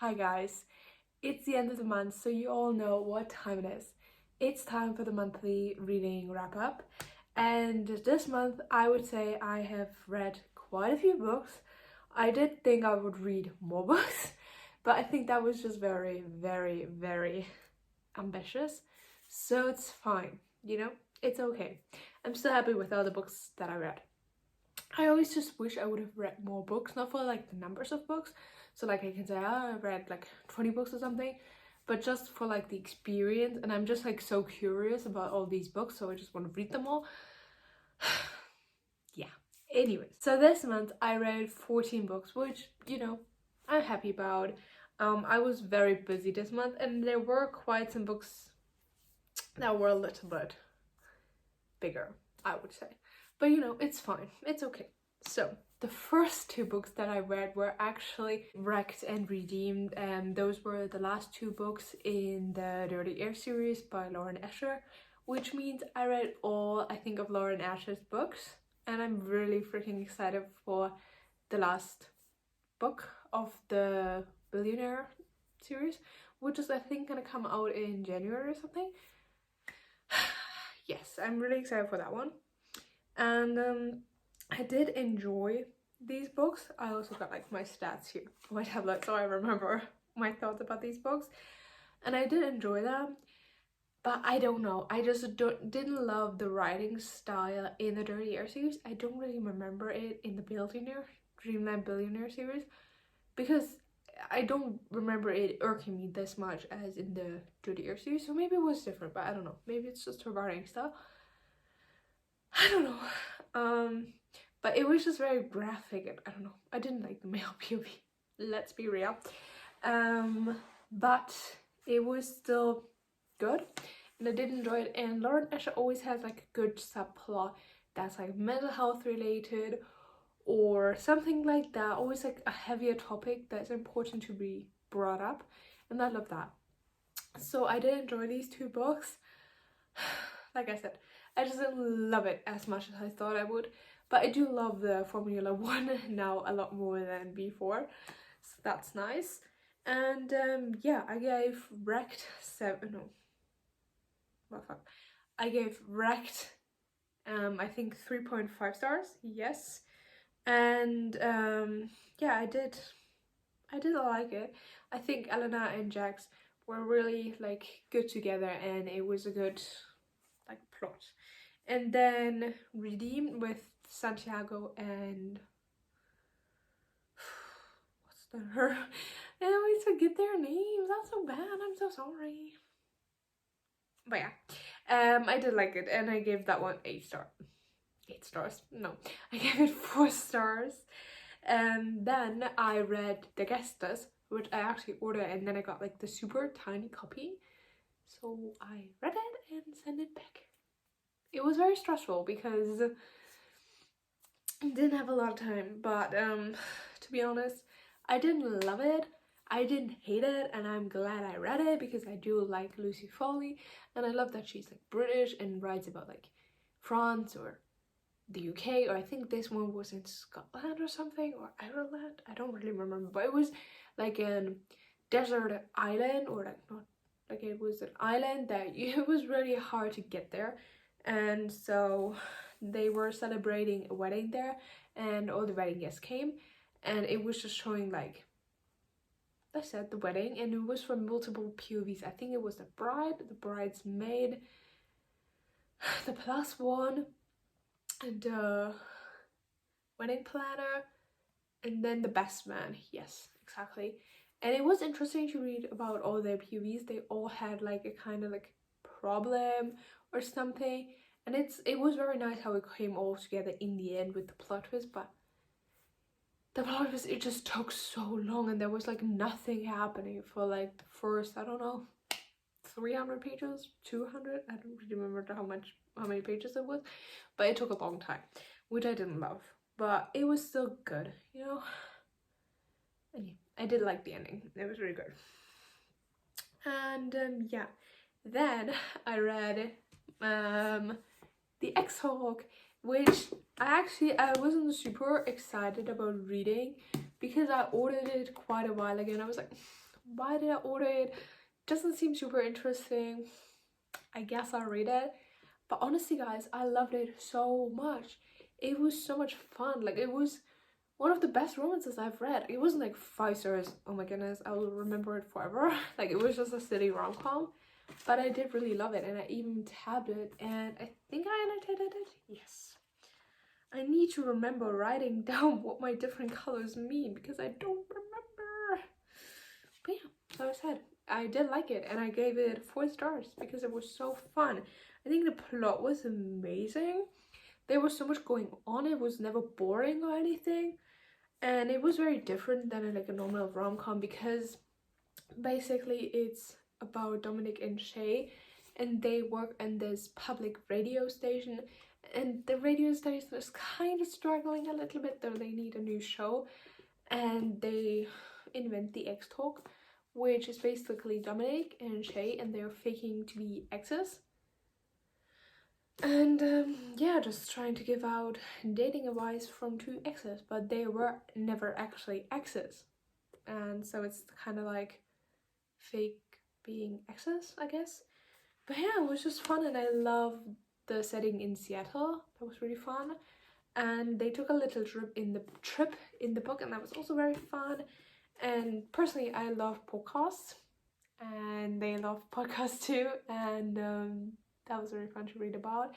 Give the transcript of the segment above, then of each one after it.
Hi guys, it's the end of the month, so you all know what time it is. It's time for the monthly reading wrap up, and this month I would say I have read quite a few books. I did think I would read more books, but I think that was just very ambitious, so it's fine, it's okay. I'm still happy with all the books that I read. I always just wish I would have read more books, not for like the numbers of books, so like I can say, oh, I read like 20 books or something, but just for like the experience. And I'm just like so curious about all these books, so I just want to read them all. Yeah. Anyways, so this month I read 14 books, which I'm happy about. I was very busy this month, and there were quite some books that were a little bit bigger, I would say. But it's fine. It's okay. So the first two books that I read were actually Wrecked and Redeemed, and those were the last two books in the Dirty Air series by Lauren Esher, which means I read all, I think, of Lauren Esher's books, and I'm really freaking excited for the last book of the Billionaire series, which is I think gonna come out in January or something. Yes, I'm really excited for that one. And I did enjoy these books. I also got like my stats here on my tablet, so I remember my thoughts about these books, and I did enjoy them. But I don't know, I just didn't love the writing style in the Dirty Air series. I don't really remember it in the Dreamland Billionaire series, because I don't remember it irking me this much as in the Dirty Air series. So maybe it was different, but I don't know. Maybe it's just her writing style. I don't know. But it was just very graphic, and I don't know. I didn't like the male POV. Let's be real. But it was still good, and I did enjoy it. And Lauren Esher always has like a good subplot that's like mental health related or something like that. Always like a heavier topic that's important to be brought up, and I love that. So I did enjoy these two books. Like I said, I just didn't love it as much as I thought I would, but I do love the Formula One now a lot more than before, so that's nice. And yeah, I gave Wrecked 7, no, what fuck, I gave Wrecked I think 3.5 stars, yes. And yeah, I did like it. I think Elena and Jax were really like good together, and it was a good like plot. And then Redeemed with Santiago and what's the her? I always forget their names. That's so bad. I'm so sorry. But yeah, I did like it, and I gave that one 8 stars. No, I gave it 4 stars. And then I read The Gestas, which I actually ordered, and then I got like the super tiny copy. So I read it and sent it back. It was very stressful because I didn't have a lot of time, but to be honest, I didn't love it. I didn't hate it, and I'm glad I read it because I do like Lucy Foley, and I love that she's like British and writes about like France or the UK, or I think this one was in Scotland or something, or Ireland. I don't really remember, but it was like a desert island, or like not like it was an island that it was really hard to get there, and so they were celebrating a wedding there, and all the wedding guests came, and it was just showing like I said the wedding, and it was from multiple POVs. I think it was the bride, the bridesmaid, the plus one, and the wedding planner, and then the best man. Yes, exactly. And it was interesting to read about all their POVs. They all had like a kind of like problem or something, and it was very nice how it came all together in the end with the plot twist. But the plot twist, it just took so long, and there was like nothing happening for like the first, I don't know, 300 pages, 200. I don't really remember how many pages it was, but it took a long time, which I didn't love, but it was still good, and yeah, I did like the ending. It was really good. And yeah, then I read The X-Hawk, which I wasn't super excited about reading because I ordered it quite a while ago, and I was like, why did I order it? Doesn't seem super interesting. I guess I'll read it. But honestly, guys, I loved it so much. It was so much fun. Like, it was one of the best romances I've read. It wasn't like 5 stars. Oh my goodness, I will remember it forever. Like, it was just a silly rom-com. But I did really love it, and I even tabbed it, and I think I annotated it. Yes. I need to remember writing down what my different colors mean because I don't remember. But yeah, so I said I did like it, and I gave it 4 stars because it was so fun. I think the plot was amazing. There was so much going on. It was never boring or anything, and it was very different than like a normal rom-com because basically it's about Dominic and Shay, and they work in this public radio station, and the radio station is kind of struggling a little bit, though they need a new show, and they invent the X Talk, which is basically Dominic and Shay, and they're faking to be exes. And yeah, just trying to give out dating advice from 2 exes, but they were never actually exes. And so it's kind of like fake being exes, I guess. But yeah, it was just fun, and I love the setting in Seattle. That was really fun. And they took a little trip in the book, and that was also very fun. And personally, I love podcasts, and they love podcasts too, and that was very fun to read about.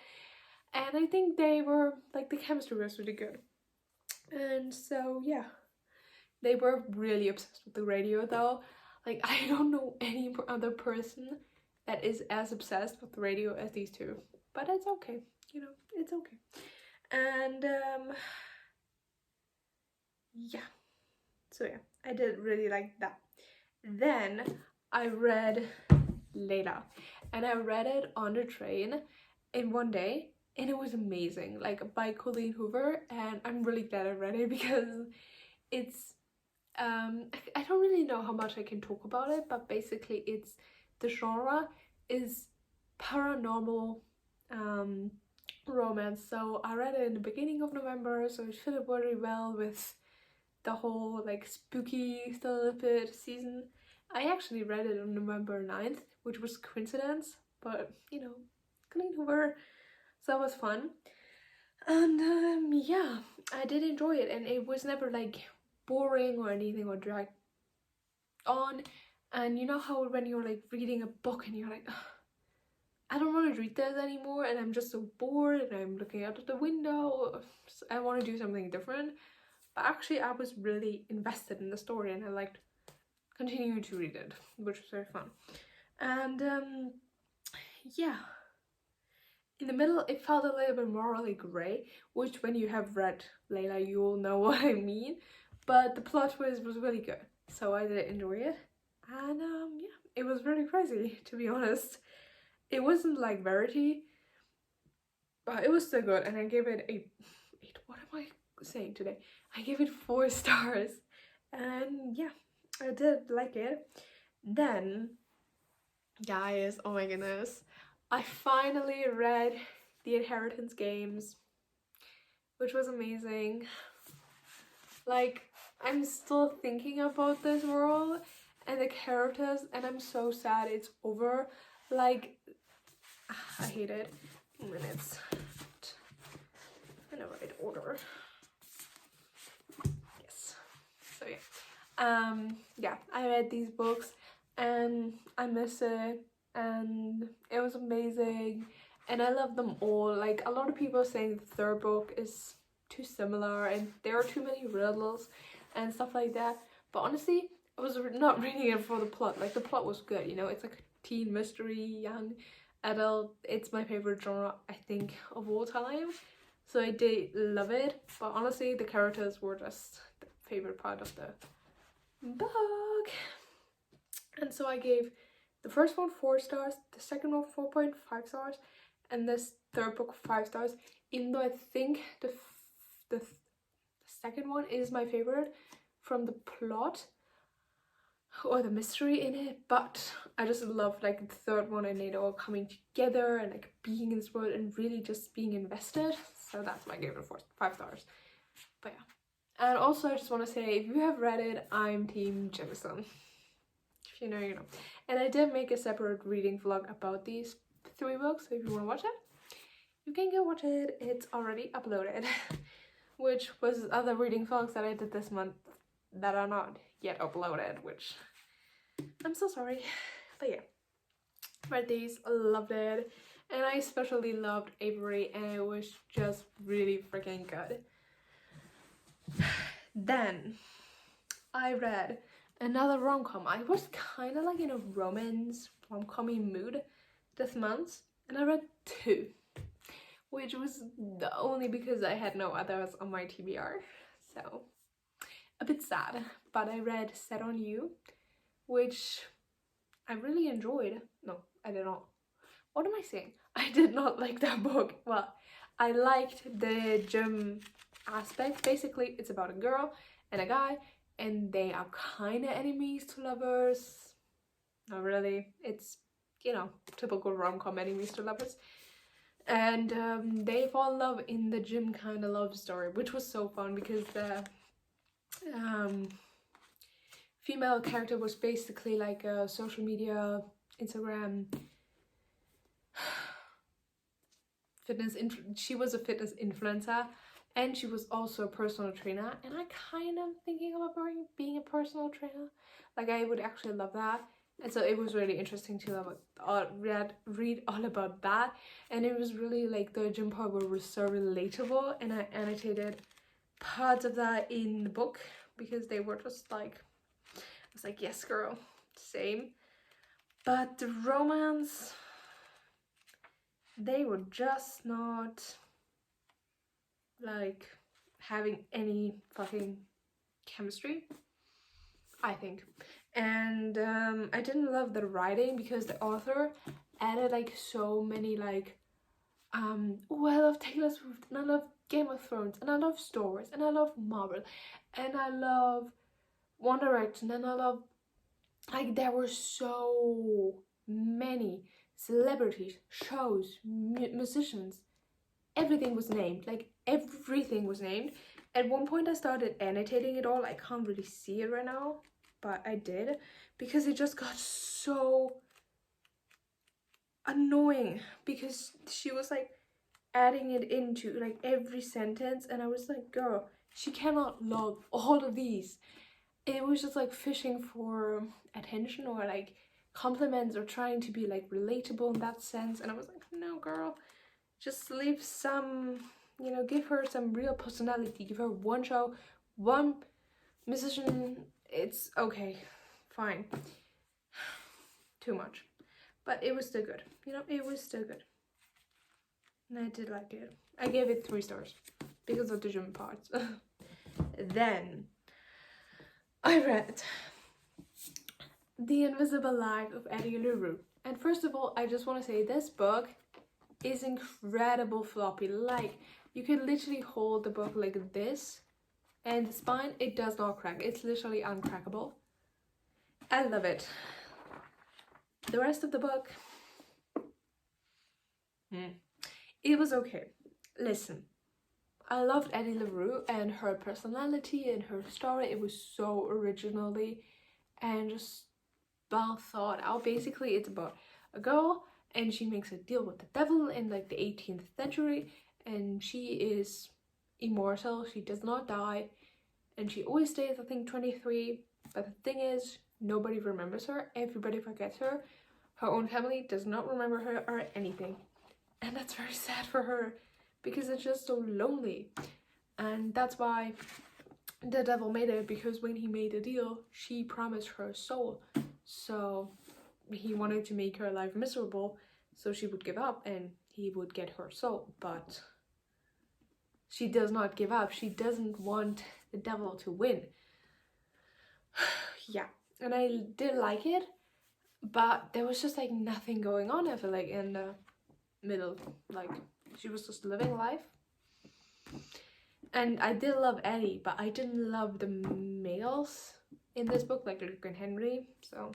And I think they were like, the chemistry was really good. And so yeah, they were really obsessed with the radio though. Like, I don't know any other person that is as obsessed with the radio as these two, but it's okay, you know, it's okay. And yeah, so yeah, I did really like that. Then I read Layla, and I read it on the train in one day, and it was amazing, like by Colleen Hoover, and I'm really glad I read it because it's I don't really know how much I can talk about it, but basically it's, the genre is paranormal romance. So I read it in the beginning of November, so it fitted very well with the whole like spooky bit season. I actually read it on November 9th, which was coincidence, but you know, Colleen Hoover, so that was fun. And yeah, I did enjoy it, and it was never like boring or anything or dragged on. And you know how when you're like reading a book and you're like, I don't want to read this anymore, and I'm just so bored, and I'm looking out of the window, I want to do something different. But actually I was really invested in the story, and I liked continuing to read it, which was very fun. And yeah, in the middle it felt a little bit morally grey, which when you have read Layla you'll know what I mean. But the plot was really good, so I did enjoy it. And yeah, it was really crazy, to be honest. It wasn't like Verity, but it was still good, and I gave it a 8. What am I saying today? I gave it 4 stars, and yeah, I did like it. Then, guys, oh my goodness, I finally read The Inheritance Games, which was amazing. Like, I'm still thinking about this world and the characters, and I'm so sad it's over. Like, I hate it. Minutes. In the right order. Yes. So yeah. Yeah, I read these books and I miss it, and it was amazing, and I love them all. Like, a lot of people are saying the 3rd book is too similar and there are too many riddles and stuff like that, but honestly I was not reading it for the plot. Like, the plot was good, you know, it's like a teen mystery, young adult. It's my favorite genre, I think, of all time, so I did love it. But honestly, the characters were just the favorite part of the book. And so I gave the first one 4 stars, the second one 4.5 stars, and this 3rd book 5 stars, even though I think the second one is my favorite from the plot or the mystery in it. But I just love like the 3rd one and it all coming together and like being in this world and really just being invested, so that's why I gave it 5 stars. But yeah, and also I just want to say, if you have read it, I'm team Jameson. you know, you know. And I did make a separate reading vlog about these 3 books, so if you want to watch it, you can go watch it. It's already uploaded. Which was other reading vlogs that I did this month that are not yet uploaded, which I'm so sorry. But yeah, read these, loved it. And I especially loved Avery, and it was just really freaking good. Then I read another rom-com. I was kind of like in a romance rom-com-y mood this month, and I read 2, which was only because I had no others on my TBR, so a bit sad. But I read Set on You, which I really enjoyed. No, I did not. What am I saying? I did not like that book. Well, I liked the gym aspect. Basically, it's about a girl and a guy, and they are kind of enemies to lovers. Not really. It's, you know, typical rom-com enemies to lovers. And they fall in love in the gym kind of love story, which was so fun because the female character was basically like a social media, Instagram she was a fitness influencer, and she was also a personal trainer, and I kind of thinking about being a personal trainer. Like, I would actually love that. And so it was really interesting to read all about that. And it was really like the gym part was so relatable, and I annotated parts of that in the book because they were just like, I was like, yes girl, same. But the romance, they were just not like having any fucking chemistry, I think. And I didn't love the writing because the author added like so many like oh, I love Taylor Swift, and I love Game of Thrones, and I love Star Wars, and I love Marvel, and I love One Direction, and I love, like, there were so many celebrities, shows, musicians, everything was named. Like, everything was named. At one point I started annotating it all. I can't really see it right now, but I did, because it just got so annoying because she was like adding it into like every sentence, and I was like, girl, she cannot love all of these. It was just like fishing for attention or like compliments or trying to be like relatable in that sense, and I was like, no girl, just leave some, you know, give her some real personality, give her one show, one musician. It's okay, fine. Too much, but it was still good, you know, it was still good, and I did like it. I gave it 3 stars because of the gym parts. Then I read The Invisible Life of Eddie LaRue, and first of all, I just want to say this book is incredible floppy. Like, you can literally hold the book like this, and the spine, it does not crack. It's literally uncrackable. I love it. The rest of the book, it was okay. Listen, I loved Eddie LaRue and her personality and her story. It was so originally and just well thought out. Basically, it's about a girl, and she makes a deal with the devil in like the 18th century, and she is immortal. She does not die, and she always stays, I think, 23. But the thing is, nobody remembers her. Everybody forgets her. Her own family does not remember her or anything, and that's very sad for her because it's just so lonely. And that's why the devil made it, because when he made the deal, she promised her soul. So he wanted to make her life miserable, so she would give up and he would get her soul. But she does not give up. She doesn't want the devil to win. Yeah, and I did like it, but there was just like nothing going on, I feel like, in the middle. Like, she was just living life. And I did love Eddie, but I didn't love the males in this book, like Luke and Henry, so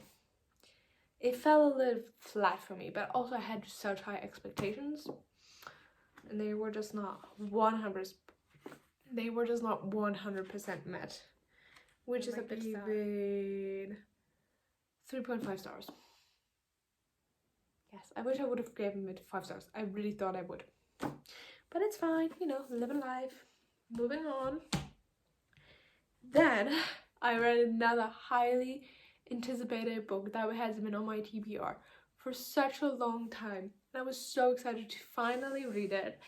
it fell a little flat for me. But also I had such high expectations, and they were just not 100%. They were just not 100% met, which is a bit sad. 3.5 stars. Yes, I wish I would have given it 5 stars. I really thought I would. But it's fine, you know, living life, moving on. Then I read another highly anticipated book that has been on my TBR for such a long time. And I was so excited to finally read it.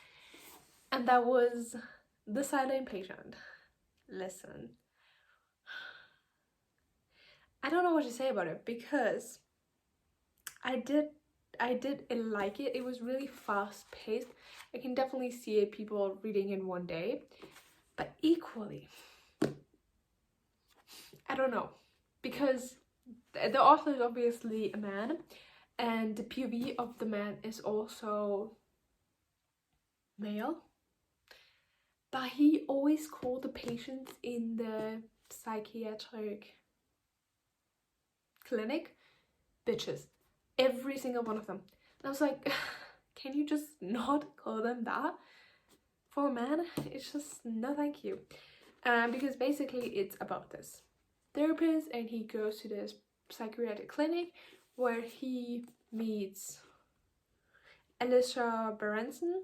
And that was The Silent Patient. Listen. I don't know what to say about it because I did like it. It was really fast paced. I can definitely see it, people reading in one day. But equally, I don't know, because the author is obviously a man, and the POV of the man is also male. But he always called the patients in the psychiatric clinic bitches. Every single one of them. And I was like, can you just not call them that? For a man, it's just no thank you. Because basically it's about this therapist, and he goes to this psychiatric clinic where he meets Alicia Berenson,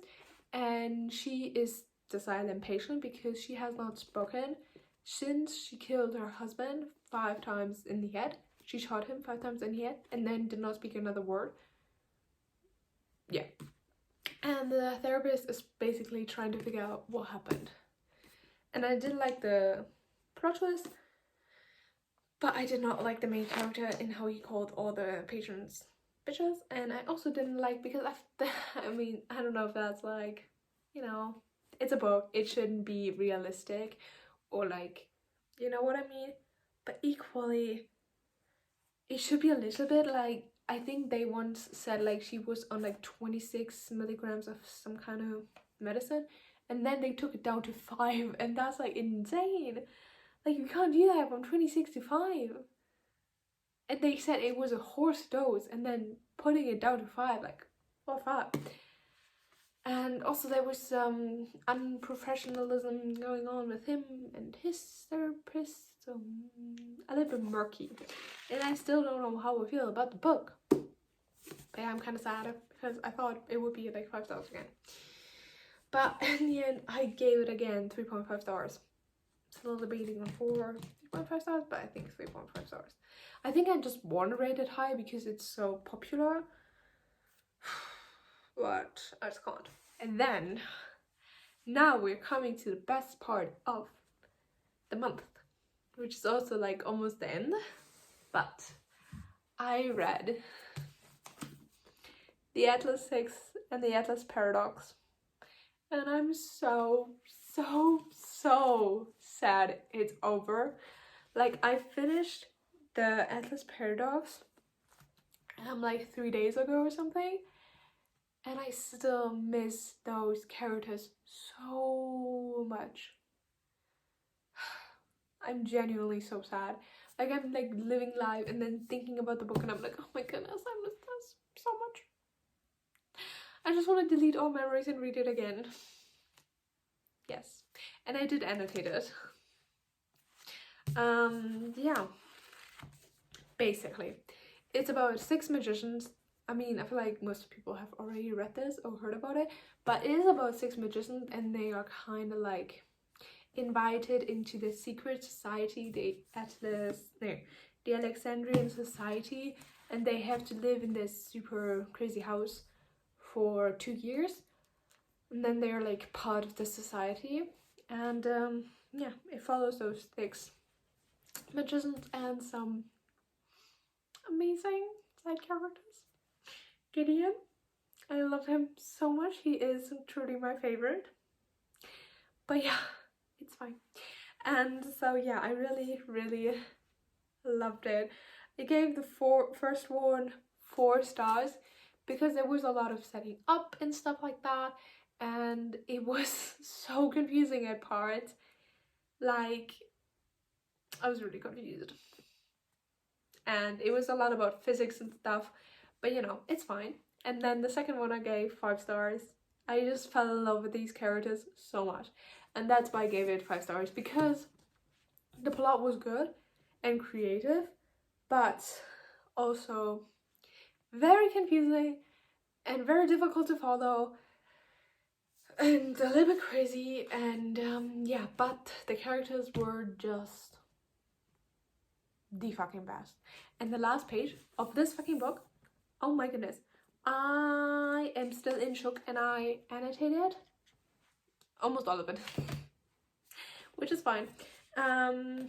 and she is the silent patient because she has not spoken since she killed her husband 5 times in the head. She shot him 5 times in the head and then did not speak another word. Yeah. And the therapist is basically trying to figure out what happened. And I did like the plot twist, but I did not like the main character in how he called all the patients bitches. And I also didn't like, because I mean, I don't know if that's like, you know, it's a book, it shouldn't be realistic or like, you know what I mean? But equally, it should be a little bit like, I think they once said like she was on like 26 milligrams of some kind of medicine, and then they took it down to 5, and that's like insane. Like, you can't do that from 26 to 5. And they said it was a horse dose, and then putting it down to 5, like, what fuck? And also there was some unprofessionalism going on with him and his therapist, so a little bit murky. And I still don't know how I feel about the book. But yeah, I'm kind of sad because I thought it would be like 5 stars again. But in the end, I gave it again 3.5 stars. Still debating on 3.5 stars, but I think 3.5 stars. I think I just want to rate it high because it's so popular. But I just can't. And then, now we're coming to the best part of the month, which is also like almost the end. But I read The Atlas 6 and The Atlas Paradox. And I'm so sad it's over. Like, I finished the Atlas Paradox like 3 days ago or something, and I still miss those characters so much. I'm genuinely so sad. Like, I'm like living life and then thinking about the book, and I'm like, oh my goodness, I miss this so much. I just want to delete all memories and read it again. Yes, and I did annotate it. Yeah, basically it's about 6 magicians. I mean, I feel like most people have already read this or heard about it, but it is about 6 magicians, and they are kind of like invited into the secret society, the Alexandrian Society, and they have to live in this super crazy house for 2 years, and then they're like part of the society. And yeah, it follows those 6 magicians and some amazing side characters. Gideon, I love him so much. He is truly my favorite. But yeah, it's fine. And so yeah, I really loved it. I gave the first one 4 stars because there was a lot of setting up and stuff like that, and it was so confusing at parts. Like, I was really confused, and it was a lot about physics and stuff, but you know, it's fine. And then the second one I gave 5 stars. I just fell in love with these characters so much, and that's why I gave it 5 stars, because the plot was good and creative, but Also very confusing and very difficult to follow and a little bit crazy, and yeah, but the characters were just the fucking best. And the last page of this fucking book, oh my goodness, I am still in shock, and I annotated almost all of it, which is fine. But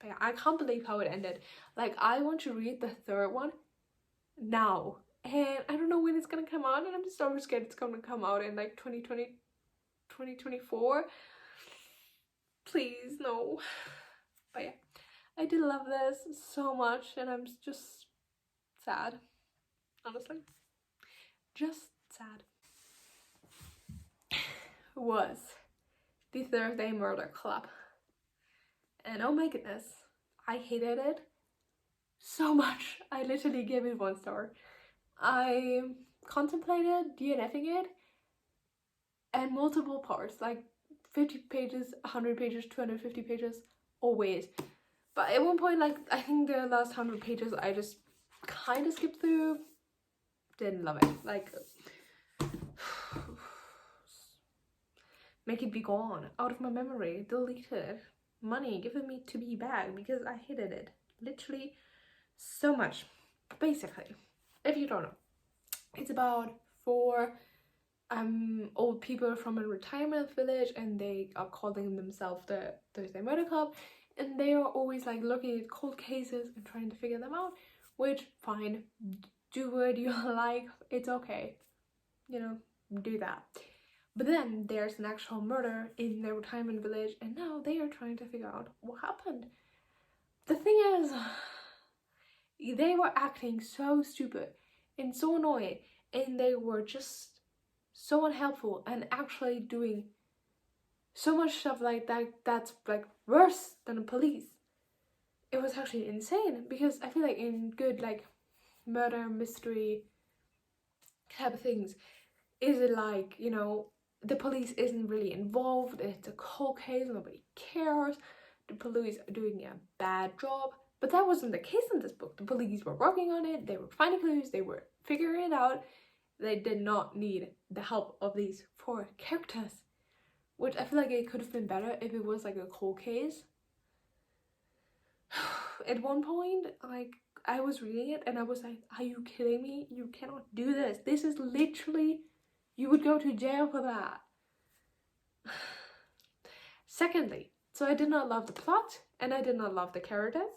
yeah, I can't believe how it ended. Like, I want to read the third one now, and I don't know when it's gonna come out, and I'm so scared it's gonna come out in like 2020, 2024. Please, no. But yeah, I did love this so much, and I'm just sad, honestly. Just sad. Was the Thursday Murder Club. And oh my goodness, I hated it so much. I literally gave it 1 star. I contemplated DNFing it and multiple parts, like 50 pages, 100 pages, 250 pages, always. But at one point, like, I think the last 100 pages I just kind of skipped through. Didn't love it. Like, make it be gone, out of my memory, deleted. Money given me to be back, because I hated it literally so much. Basically, if you don't know, it's about 4 old people from a retirement village, and they are calling themselves the Thursday Murder Club, and they are always like looking at cold cases and trying to figure them out, which, fine, do what you like, it's okay, you know, do that. But then there's an actual murder in their retirement village, and now they are trying to figure out what happened. The thing is, they were acting so stupid and so annoying, and they were just so unhelpful, and actually doing so much stuff like that that's like worse than the police. It was actually insane, because I feel like in good like murder mystery type of things, is it like, you know, the police isn't really involved, it's a cold case, nobody cares, the police are doing a bad job. But that wasn't the case in this book. The police were working on it, they were finding clues, they were figuring it out. They did not need the help of these 4 characters, which I feel like it could have been better if it was like a cold case. At one point, like, I was reading it and I was like, are you kidding me? You cannot do this. This is literally, you would go to jail for that. Secondly, so I did not love the plot, and I did not love the characters.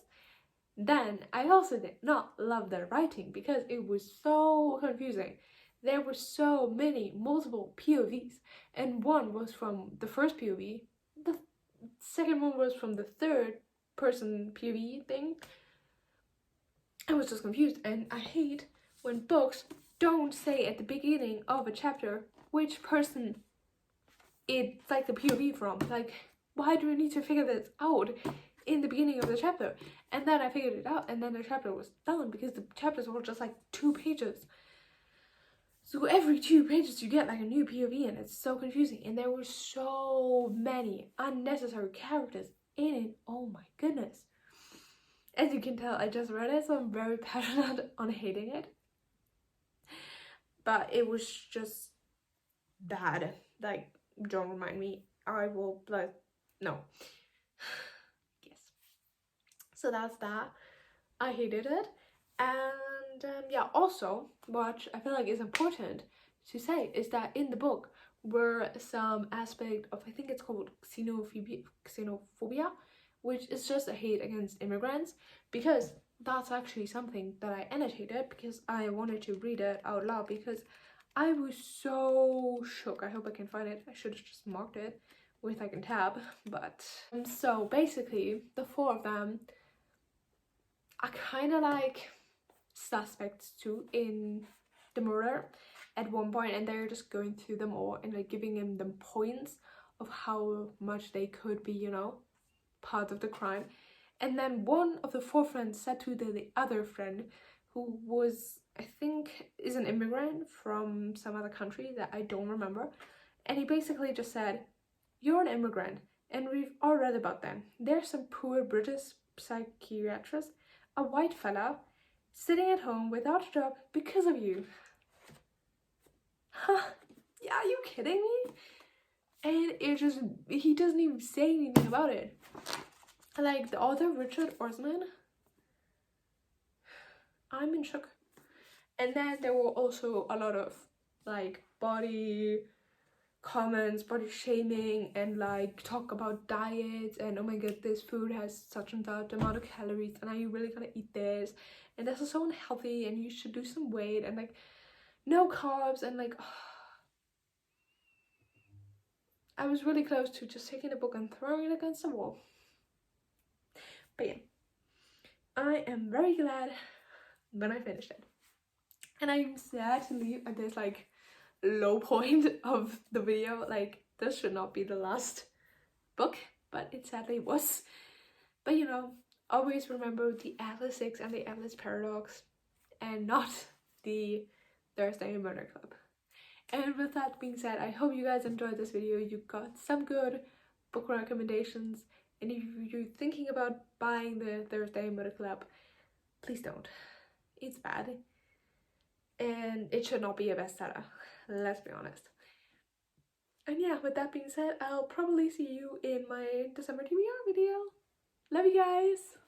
Then I also did not love the writing, because it was so confusing. There were so many multiple POVs, and one was from the first POV, the second one was from the third person POV thing. I was just confused, and I hate when books don't say at the beginning of a chapter which person it's like the POV from. Like, why do we need to figure this out in the beginning of the chapter? And then I figured it out, and then the chapter was done, because the chapters were just like 2 pages. So every 2 pages you get like a new POV, and it's so confusing. And there were so many unnecessary characters in it. Oh my goodness. As you can tell, I just read it, so I'm very passionate on hating it. But it was just bad. Like, don't remind me. I will, like, no. Yes. So that's that. I hated it. And yeah, also, what I feel like is important to say is that in the book were some aspect of, I think it's called xenophobia, which is just a hate against immigrants, because that's actually something that I annotated because I wanted to read it out loud, because I was so shook. I hope I can find it. I should have just marked it with like a tab, but so basically the 4 of them are kind of like suspects too in the murder at one point, and they're just going through them all and like giving them points of how much they could be, you know, part of the crime. And then one of the 4 friends said to the other friend, who was, I think, is an immigrant from some other country that I don't remember, and he basically just said, you're an immigrant, and we've all read about them. There's some poor British psychiatrist a white fella sitting at home without a job because of you. Huh? Yeah, are you kidding me? And he doesn't even say anything about it. Like the author Richard Osman, I'm in shock. And then there were also a lot of like body comments, body shaming, and like talk about diets and oh my god, this food has such and that amount of calories and are you really gonna eat this, and this is so unhealthy and you should lose some weight, and like no carbs, and like I was really close to just taking the book and throwing it against the wall. But yeah, I am very glad when I finished it, and I'm sad to leave at this like low point of the video. Like this should not be the last book, but it sadly was. But you know, always remember the Atlas 6 and the Atlas Paradox, and not the Thursday Murder Club. And with that being said, I hope you guys enjoyed this video. You got some good book recommendations, and if you're thinking about buying the Thursday Murder Club, please don't. It's bad, and it should not be a bestseller, let's be honest. And yeah, with that being said, I'll probably see you in my December TBR video. Love you guys!